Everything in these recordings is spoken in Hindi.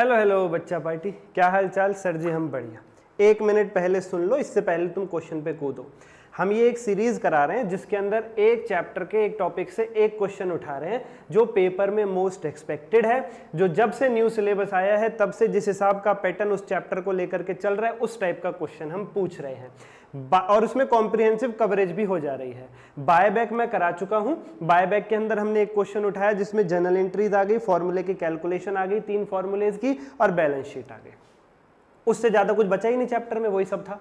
हेलो हेलो बच्चा पार्टी, क्या हाल चाल सर जी? हम बढ़िया। 1 मिनट पहले सुन लो, इससे पहले तुम क्वेश्चन पे कूदो। हम ये एक सीरीज करा रहे हैं जिसके अंदर एक चैप्टर के एक टॉपिक से एक क्वेश्चन उठा रहे हैं जो पेपर में मोस्ट एक्सपेक्टेड है, जो जब से न्यू सिलेबस आया है तब से जिस हिसाब का पैटर्न उस चैप्टर को लेकर के चल रहा है उस टाइप का क्वेश्चन हम पूछ रहे हैं और उसमें कॉम्प्रिहेंसिव कवरेज भी हो जा रही है। बायबैक मैं करा चुका हूं। बायबैक के अंदर हमने एक क्वेश्चन उठाया जिसमें जर्नल एंट्रीज आ गई, फॉर्मूले की कैलकुलेशन आ गई, 3 फॉर्मूलेज की और बैलेंस शीट आ गई। उससे ज्यादा कुछ बचा ही नहीं चैप्टर में, वही सब था।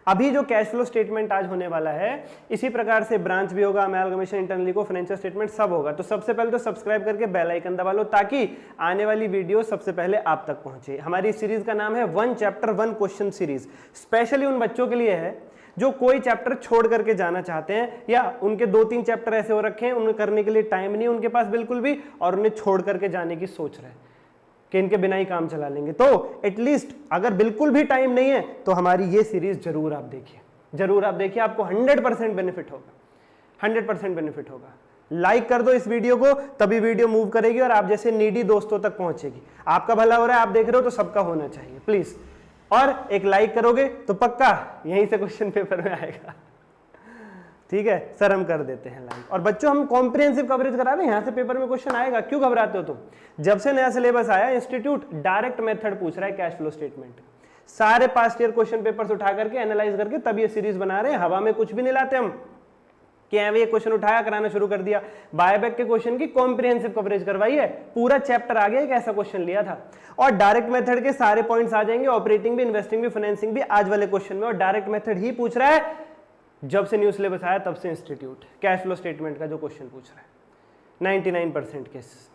अभी जो कैश फ्लो स्टेटमेंट आज होने वाला है इसी प्रकार से ब्रांच भी होगा, अमेलगमेशन, इंटरनल को फाइनेंशियल स्टेटमेंट सब होगा। तो सबसे पहले तो सब्सक्राइब करके बेल आइकन दबा लो ताकि आने वाली वीडियो सबसे पहले आप तक पहुंचे। हमारी सीरीज का नाम है 1 चैप्टर 1 क्वेश्चन सीरीज। स्पेशली उन बच्चों के लिए है जो कोई चैप्टर छोड़ करके जाना चाहते हैं या उनके 2-3 चैप्टर ऐसे हो रखे हैं उन्हें करने के लिए टाइम नहीं उनके पास बिल्कुल भी, और उन्हें छोड़ करके जाने की सोच रहे हैं कि इनके बिना ही काम चला लेंगे। तो एटलीस्ट अगर बिल्कुल भी टाइम नहीं है तो हमारी ये सीरीज जरूर आप देखिए, जरूर आप देखिए, आपको 100% बेनिफिट होगा, 100% बेनिफिट होगा। लाइक कर दो इस वीडियो को, तभी वीडियो मूव करेगी और आप जैसे नीडी दोस्तों तक पहुंचेगी। आपका भला हो रहा है, आप देख रहे हो तो सबका होना चाहिए प्लीज। और एक लाइक करोगे तो पक्का यहीं से क्वेश्चन पेपर में आएगा। ठीक है सर, हम कर देते हैं लाइक। और बच्चों हम कॉम्प्रिहेंसिव कवरेज करा रहे हैं, यहां से पेपर में क्वेश्चन आएगा, क्यों घबराते हो तुम? जब से नया सिलेबस आया इंस्टीट्यूट डायरेक्ट मेथड पूछ रहा है कैश फ्लो स्टेटमेंट। सारे पास्ट ईयर क्वेश्चन पेपर्स उठा करके एनालाइज करके तब ये सीरीज बना रहे हैं। हवा में कुछ भी नहीं लाते हम कि ये क्वेश्चन उठाया कराना शुरू कर दिया। बायबैक के क्वेश्चन की कॉम्प्रिहेंसिव कवरेज करवाई है, पूरा चैप्टर आ गया एक ऐसा क्वेश्चन लिया था। और डायरेक्ट मेथड के सारे पॉइंट्स आ जाएंगे, ऑपरेटिंग भी, इन्वेस्टिंग भी, फाइनेंसिंग भी आज वाले क्वेश्चन में। और डायरेक्ट मेथड ही पूछ रहा है जब से न्यू सिलेबस आया तब से इंस्टीट्यूट कैश फ्लो स्टेटमेंट का जो क्वेश्चन पूछ रहा है 99% केसेस में।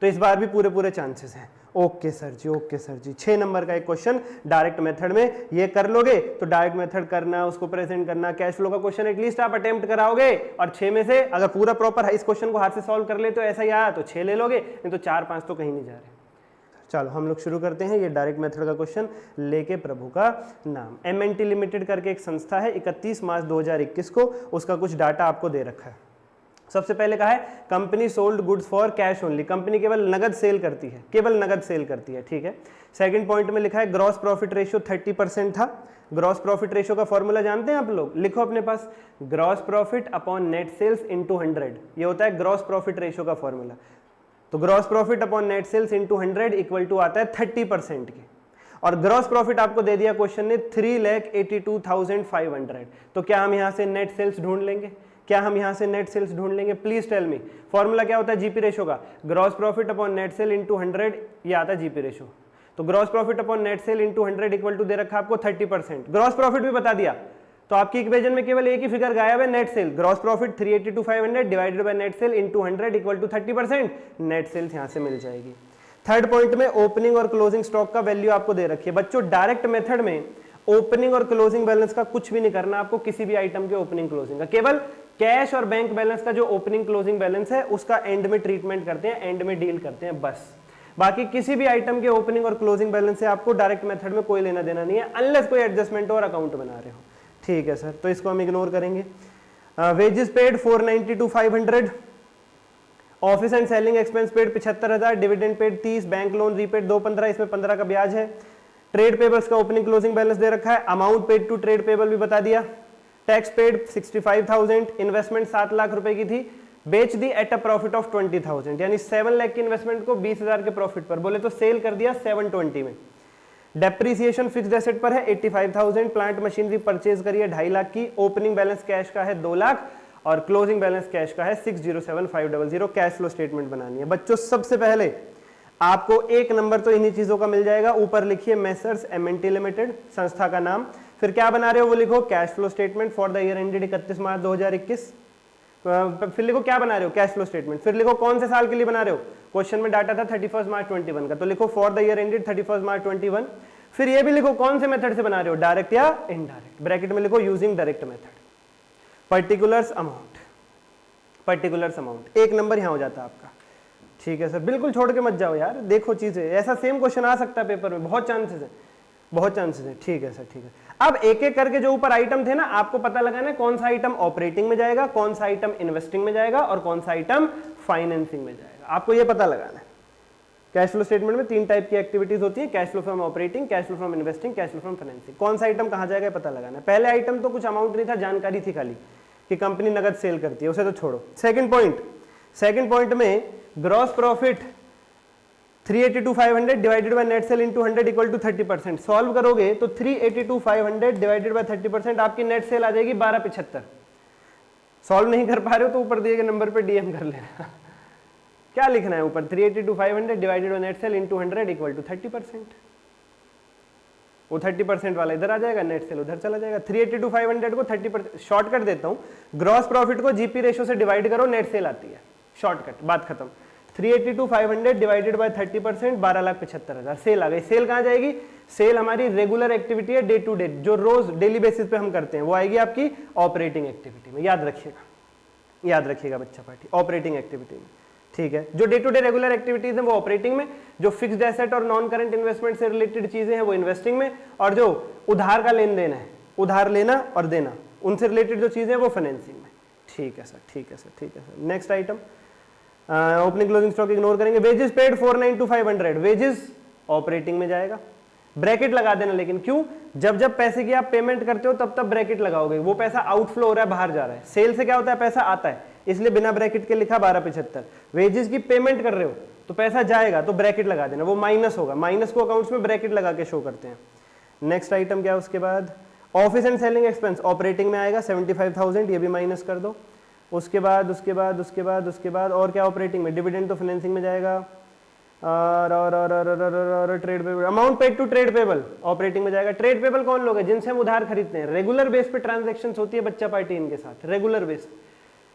तो इस बार भी पूरे चांसेस हैं। ओके सर जी, ओके सर जी। 6 नंबर का एक क्वेश्चन डायरेक्ट मेथड में, ये कर लोगे तो डायरेक्ट मेथड करना, उसको प्रेजेंट करना, कैश फ्लो का क्वेश्चन एटलीस्ट आप अटेम्प्ट कराओगे। और 6 में से अगर पूरा प्रॉपर इस क्वेश्चन को हाथ से सॉल्व कर ले तो ऐसा ही आया तो 6 ले लोगे, नहीं तो 4-5 तो कहीं नहीं जा रहे। चलो हम लोग शुरू करते हैं। ये डायरेक्ट मेथड का क्वेश्चन लेके प्रभु का नाम। एमएनटी लिमिटेड करके एक संस्था है, 31 मार्च 2021 को उसका कुछ डाटा आपको दे रखा है। सबसे पहले कहा है company sold goods for cash only, company केवल नगद सेल करती है, केवल नगद सेल करती है। ठीक है। सेकंड पॉइंट में लिखा है ग्रॉस प्रॉफिट रेशियो 30% था। ग्रॉस प्रॉफिट रेशियो का फॉर्मूला जानते हैं आप लोग? लिखो अपने पास, gross profit upon net sales into 100, ये होता है ग्रॉस प्रॉफिट रेशियो का फॉर्मूला। तो gross profit upon net sales into 100 equal to आता है 30% के। और ग्रॉस प्रॉफिट आपको दे दिया क्वेश्चन ने 3,82,500। तो क्या हम यहां से नेट सेल्स ढूंढ लेंगे? क्या हम यहां से नेट सेल्स ढूंढ लेंगे? Please tell me. फॉर्मूला क्या होता है जीपी रेशो का? Gross profit upon net sale into 100, ये आता है जीपी रेशो। तो gross profit upon net sale into 100 equal to दे रखा आपको 30%। ग्रॉस प्रॉफिट भी बता दिया, तो आपकी इक्वेशन में केवल एक ही फिगर गायब है, net sale. Gross profit 382,500 divided by net sale into 100 equal to 30%। Net sales यहां से मिल जाएगी। थर्ड पॉइंट में ओपनिंग और क्लोजिंग स्टॉक का वैल्यू आपको दे रखी है। बच्चों डायरेक्ट मेथड में ओपनिंग और क्लोजिंग बैलेंस का कुछ भी नहीं करना आपको, किसी भी आइटम के ओपनिंग क्लोजिंग का। केवल कैश और बैंक बैलेंस का जो ओपनिंग क्लोजिंग बैलेंस है उसका एंड में ट्रीटमेंट करते हैं, एंड में डील करते हैं बस। बाकी किसी भी आइटम के ओपनिंग और क्लोजिंग बैलेंस से आपको डायरेक्ट मेथड में कोई लेना देना नहीं है, अनलेस कोई एडजस्टमेंट और अकाउंट बना रहे हो। ठीक है सर, तो इसको हम इग्नोर करेंगे। Wages paid 492,500, office and selling expense paid 75,000, dividend paid 30, bank loan repaid 215, इसमें 15 का ब्याज है। ट्रेड पेबल्स का ओपनिंग क्लोजिंग बैलेंस दे रखा है, amount paid to trade payable भी बता दिया। टैक्स पेड 65,000, इन्वेस्टमेंट 7 लाख रुपए की थी, बेच दी एट अ प्रॉफिट ऑफ 20,000, यानी 7 लाख की इन्वेस्टमेंट को 20,000 के प्रॉफिट पर, बोले तो सेल कर दिया 720 में। डेप्रीसिएशन फिक्स्ड एसेट पर है 85,000, प्लांट मशीनरी परचेज करी है 2.5 लाख की। ओपनिंग बैलेंस कैश का है 2 लाख और क्लोजिंग बैलेंस कैश का है 607,500। कैश फ्लो स्टेटमेंट बनानी है बच्चों। सबसे पहले आपको 1 नंबर तो इन्हीं चीजों का मिल जाएगा। ऊपर लिखिए मेसर्स एमएनटी लिमिटेड, संस्था का नाम। फिर क्या बना रहे हो वो लिखो, cash flow statement for the year ended 31 मार्च 2021। फिर लिखो क्या बना रहे हो, कैश फ्लो स्टेटमेंट। फिर लिखो कौन से साल के लिए बना रहे हो, क्वेश्चन में डाटा था 31 मार्च 21 का, तो लिखो फॉर द ईयर एंडेड 31 मार्च 21। फिर ये भी लिखो कौन से मेथड से बना रहे हो, डायरेक्ट या इनडायरेक्ट। ब्रैकेट में लिखो using direct method. Particulars amount, particulars amount, 1 number यहां हो जाता है आपका। ठीक है सर, बिल्कुल छोड़ के मत जाओ यार, देखो चीजें, ऐसा सेम क्वेश्चन आ सकता है पेपर में, बहुत चांसेस है, बहुत चांसेस है। ठीक है सर, ठीक है। अब एक एक करके जो ऊपर आइटम थे ना, आपको पता लगाना है कौन सा आइटम ऑपरेटिंग में जाएगा, कौन सा आइटम इन्वेस्टिंग में जाएगा और कौन सा आइटम फाइनेंसिंग में जाएगा, आपको ये पता लगाना है। कैश फ्लो स्टेटमेंट में 3 टाइप की एक्टिविटीज होती है, cash flow from operating, cash flow from investing, cash flow from financing. कौन सा आइटम कहाँ जाएगा पता लगाना है। पहले आइटम तो कुछ अमाउंट नहीं था, जानकारी थी खाली कि कंपनी नगद सेल करती है, उसे तो छोड़ो। सेकंड पॉइंट में gross profit 382,500 divided by net sale into 100 equal to 30%। Solve करोगे तो 382,500 डिवाइडेड बाय 30% आपकी नेट सेल आ जाएगी 1275। सॉल्व नहीं कर पा रहे हो तो ऊपर दिए गए नंबर पे डीएम कर लेना। क्या लिखना है ऊपर, 382,500 divided by net sale into 100 equal to 30%। वो 30% वाला इधर आ जाएगा, नेट सेल उधर चला जाएगा। 382,500 को 30%, शॉर्ट कर देता हूं, ग्रॉस प्रॉफिट को जीपी रेशो से डिवाइड करो, नेट सेल आती है, शॉर्टकट, बात खत्म। 382,500 डिवाइडेड बाय 30%, 12,75,000 सेल आ गई। सेल कहां जाएगी, सेल हमारी रेगुलर एक्टिविटी है, डे टू डे, जो रोज डेली बेसिस पे हम करते हैं, वो आएगी आपकी ऑपरेटिंग एक्टिविटी में। याद रखिएगा बच्चा पार्टी, ऑपरेटिंग एक्टिविटी में, ठीक है। जो day to day regular activities है वो ऑपरेटिंग में, जो फिक्स्ड एसेट और नॉन करंट इन्वेस्टमेंट से रिलेटेड चीजें हैं वो इन्वेस्टिंग में, और जो उधार का लेन देन है, उधार लेना और देना, उनसे रिलेटेड जो चीजें हैं वो फाइनेंसिंग में। ठीक है sir. Next item, opening closing stock ignore करेंगे। वेजेस पेड 492,500, वेजेस ऑपरेटिंग में जाएगा। ब्रैकेट लगा देना, लेकिन क्यों, जब पैसे की आप पेमेंट करते हो तब ब्रैकेट लगाओगे, वो पैसा आउटफ्लो हो रहा है, बाहर जा रहा है। सेल से क्या होता है, पैसा आता है, इसलिए बिना ब्रैकेट के लिखा 1275। वेजेस की पेमेंट कर रहे हो तो पैसा जाएगा तो ब्रैकेट लगा देना, वो माइनस होगा, माइनस को अकाउंट्स में ब्रैकेट लगा के शो करते हैं। नेक्स्ट आइटम क्या है उसके बाद, office and selling expense operating में आएगा 75,000, ये भी माइनस कर दो। उसके बाद और क्या ऑपरेटिंग में, डिविडेंड तो फाइनेंसिंग में जाएगा, और trade payable, amount paid to trade payable operating में जाएगा। ट्रेड पेबल कौन लोग हैं, जिनसे हम उधार खरीदते हैं, रेगुलर बेस पे ट्रांजैक्शंस होती है बच्चा पार्टी इनके साथ, रेगुलर बेस,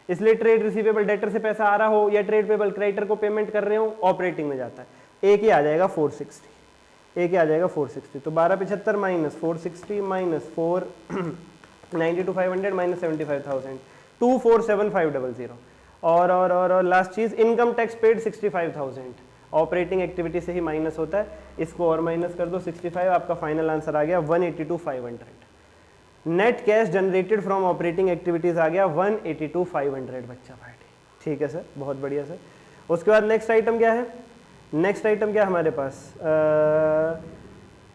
इसलिए ट्रेड रिसीवेबल डेटर से पैसा आ रहा हो या ट्रेड पेबल क्रेडिटर को पेमेंट कर रहे हो, ऑपरेटिंग में जाता है। एक ही आ जाएगा 460, तो 1275 माइनस 460 माइनस 492,500 माइनस 75,000, 247,500। और लास्ट चीज, income tax paid 65,000, operating activity से ही माइनस होता है, इसको और माइनस कर दो 65, आपका फाइनल आंसर आ गया 182,500। Net cash generated from operating activities आ गया 182,500 बच्चा पार्टी। ठीक है सर, बहुत बढ़िया सर। उसके बाद नेक्स्ट आइटम क्या है, हमारे पास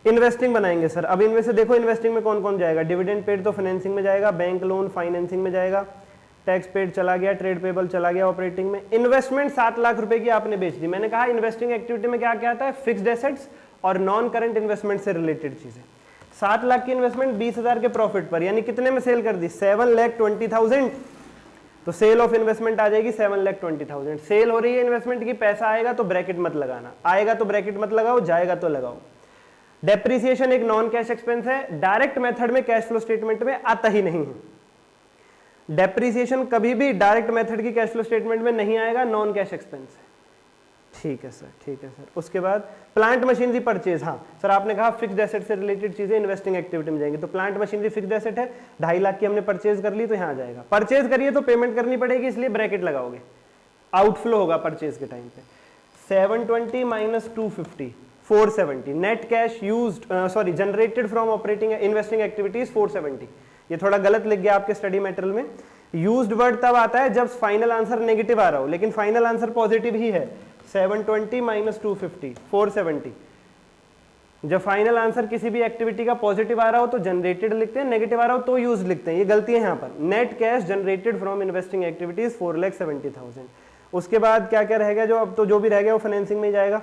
इन्वेस्टिंग बनाएंगे सर। अब इनमें से देखो इन्वेस्टिंग में कौन कौन जाएगा, डिविडेंड पेड तो फाइनेंसिंग में जाएगा, बैंक लोन फाइनेंसिंग में जाएगा, टैक्स पेड चला गया, ट्रेड पेबल चला गया ऑपरेटिंग में। इन्वेस्टमेंट 7 लाख रुपए की आपने बेच दी। मैंने कहा इन्वेस्टिंग एक्टिविटी में क्या क्या आता है, फिक्स्ड एसेट्स और नॉन करंट इन्वेस्टमेंट से रिलेटेड चीजें। 7 लाख की इन्वेस्टमेंट 20,000 के प्रॉफिट पर, यानी कितने में सेल कर दी, 7,20,000। तो सेल ऑफ इन्वेस्टमेंट आ जाएगी 7,20,000। सेल हो रही है इन्वेस्टमेंट की, पैसा आएगा तो ब्रैकेट मत लगाना, आएगा तो ब्रैकेट मत लगाओ, जाएगा तो लगाओ। डेप्रिसिएशन एक नॉन कैश एक्सपेंस है, डायरेक्ट मेथड में कैश फ्लो स्टेटमेंट में आता ही नहीं है। डेप्रिसिएशन कभी भी डायरेक्ट मेथड की कैश फ्लो स्टेटमेंट में नहीं आएगा, नॉन कैश एक्सपेंस है। ठीक है सर। उसके बाद प्लांट मशीनरी परचेज, हाँ सर आपने कहा फिक्स्ड एसेट से रिलेटेड चीजें इन्वेस्टिंग एक्टिविटी में जाएंगी, तो प्लांट मशीनरी फिक्स्ड एसेट है, 2.5 लाख की हमने परचेज कर ली तो यहाँ आ जाएगा। परचेज करिए तो पेमेंट करनी पड़ेगी, इसलिए ब्रैकेट लगाओगे, आउटफ्लो होगा परचेज के टाइम पे। 720 minus 250, 470। Net cash generated from operating investing activities 470। ये थोड़ा गलत लिख गया आपके स्टडी मटेरियल में, यूज्ड वर्ड तब आता है जब फाइनल आंसर नेगेटिव आ रहा हो, लेकिन फाइनल आंसर पॉजिटिव ही है। 720 माइनस 250, 470। जब फाइनल आंसर किसी भी एक्टिविटी का पॉजिटिव आ रहा हो तो जनरेटेड लिखते हैं, नेगेटिव आ रहा हो तो यूज लिखते हैं, ये गलती है यहाँ पर। Net cash generated from investing activities 4,70,000। उसके बाद क्या क्या रहेगा, जो अब तो जो भी रह गया वो फाइनेंसिंग में जाएगा।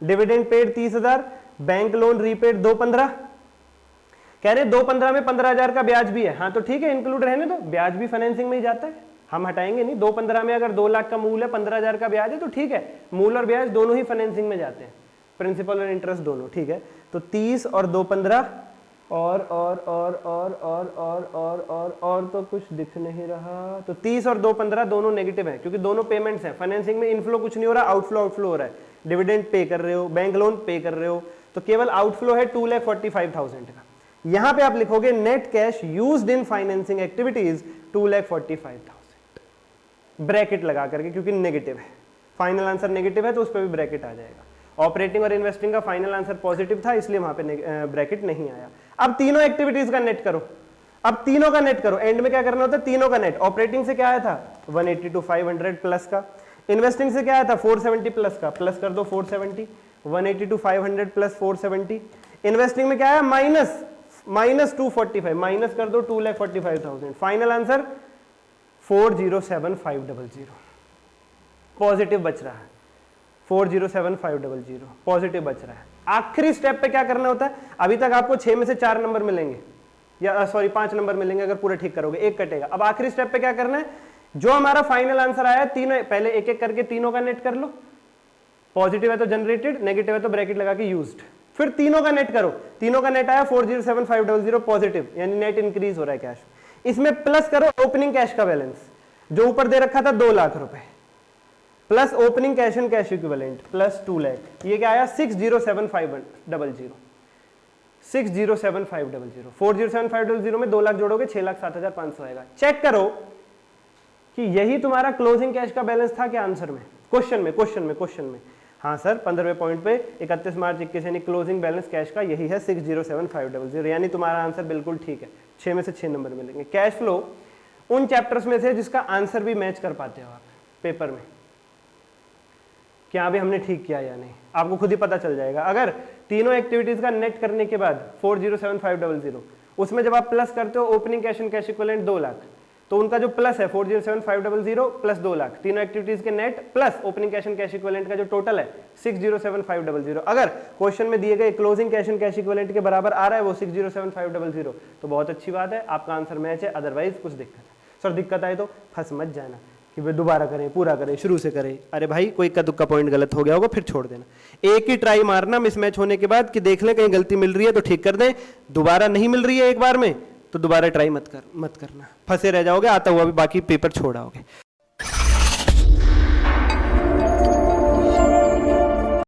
Dividend paid 30,000, bank loan repaid 215। कह रहे 215 में 15,000 का ब्याज भी है, हाँ तो ठीक है इंक्लूड रहने दो, ब्याज भी फाइनेंसिंग में ही जाता है, हम हटाएंगे नहीं। 215 में अगर 2 लाख का मूल है, 15,000 का ब्याज है तो ठीक है, मूल और ब्याज दोनों ही फाइनेंसिंग में जाते हैं, प्रिंसिपल और इंटरेस्ट दोनों, ठीक है। तो 30 और 215 और तो कुछ दिख नहीं रहा, तो 30 और 215 दोनों नेगेटिव है क्योंकि दोनों पेमेंट्स हैं। फाइनेंसिंग में इनफ्लो कुछ नहीं हो रहा, आउटफ्लो हो रहा है। डिविडेंड पे कर रहे हो, बैंक लोन पे कर रहे हो, तो केवल आउटफ्लो है 2,45,000 का। यहां पे आप लिखोगे net cash used in financing activities 2,45,000, bracket लगा करके, क्योंकि नेगेटिव है, फाइनल आंसर नेगेटिव है तो उस पर भी ब्रैकेट आ जाएगा। ऑपरेटिंग और इन्वेस्टिंग का फाइनल आंसर पॉजिटिव था इसलिए वहां पे ब्रैकेट नहीं आया। अब तीनों एक्टिविटीज का नेट करो, एंड में क्या करना होता है, तीनों का नेट। ऑपरेटिंग से क्या आया था 182,500 प्लस का, इन्वेस्टिंग से क्या आया था 470 प्लस का, प्लस कर दो 470, 180 टू 500 प्लस 470। इन्वेस्टिंग में क्या आया माइनस 245, माइनस कर दो 2,45,000। फाइनल आंसर 407,500 पॉजिटिव बच रहा है, 407,500 पॉजिटिव बच रहा है। आखिरी स्टेप पे क्या करना होता है, अभी तक आपको 6 में से 4 नंबर मिलेंगे, या सॉरी 5 नंबर मिलेंगे अगर पूरा ठीक करोगे, एक कटेगा। अब आखिरी स्टेप पे क्या करना है, जो हमारा फाइनल आंसर आया तीनों पहले एक एक करके तीनों का नेट कर लो, पॉजिटिव है तो जनरेटेड, नेगेटिव है तो ब्रैकेट लगा के यूज्ड, फिर तीनों का नेट करो, तीनों का नेट आया 407,500 पॉजिटिव, यानी नेट इंक्रीज हो रहा है कैश। इसमें प्लस करो ओपनिंग कैश का बैलेंस, जो ऊपर दे रखा था 2 लाख रुपए, plus opening cash and cash equivalent plus 2 lakh, ये क्या आया 607,500, 607,500, 407,500 में 2 लाख जोड़ोगे 6,07,500 आएगा। चेक करो कि यही तुम्हारा क्लोजिंग कैश का बैलेंस था क्या आंसर में, क्वेश्चन में। हाँ सर 15वें पॉइंट पे 31 मार्च 21 यानी क्लोजिंग बैलेंस कैश का यही है 607,500, यानी तुम्हारा आंसर बिल्कुल ठीक है, 6 में से 6 नंबर मिलेंगे। कैश फ्लो उन चैप्टर्स में से जिसका आंसर भी मैच कर पाते हो आप पेपर में, क्या अभी हमने ठीक किया या नहीं, आपको खुद ही पता चल जाएगा। अगर तीनों एक्टिविटीज का नेट करने के बाद 407,500, उसमें जब आप प्लस करते हो opening cash and cash equivalent 2 lakh, तो उनका जो प्लस है 407,500 प्लस 2 लाख, तीनों एक्टिविटीज के net plus opening cash and cash equivalent का जो टोटल है 607,500। अगर क्वेश्चन में दिए गए closing cash and cash equivalent के बराबर आ रहा है वो 607,500, तो बहुत अच्छी बात है, आपका आंसर मैच है। अदरवाइज कुछ दिक्कत है, सर दिक्कत आए तो फंस मत जाना कि वे दोबारा करें, पूरा करें, शुरू से करें। अरे भाई कोई इक्का दुक्का पॉइंट गलत हो गया होगा फिर छोड़ देना, एक ही ट्राई मारना मिसमैच होने के बाद कि देख लें कहीं गलती मिल रही है तो ठीक कर दें, दोबारा नहीं मिल रही है एक बार में तो दोबारा ट्राई मत करना, फंसे रह जाओगे, आता हुआ भी बाकी पेपर छोड़ आओगे।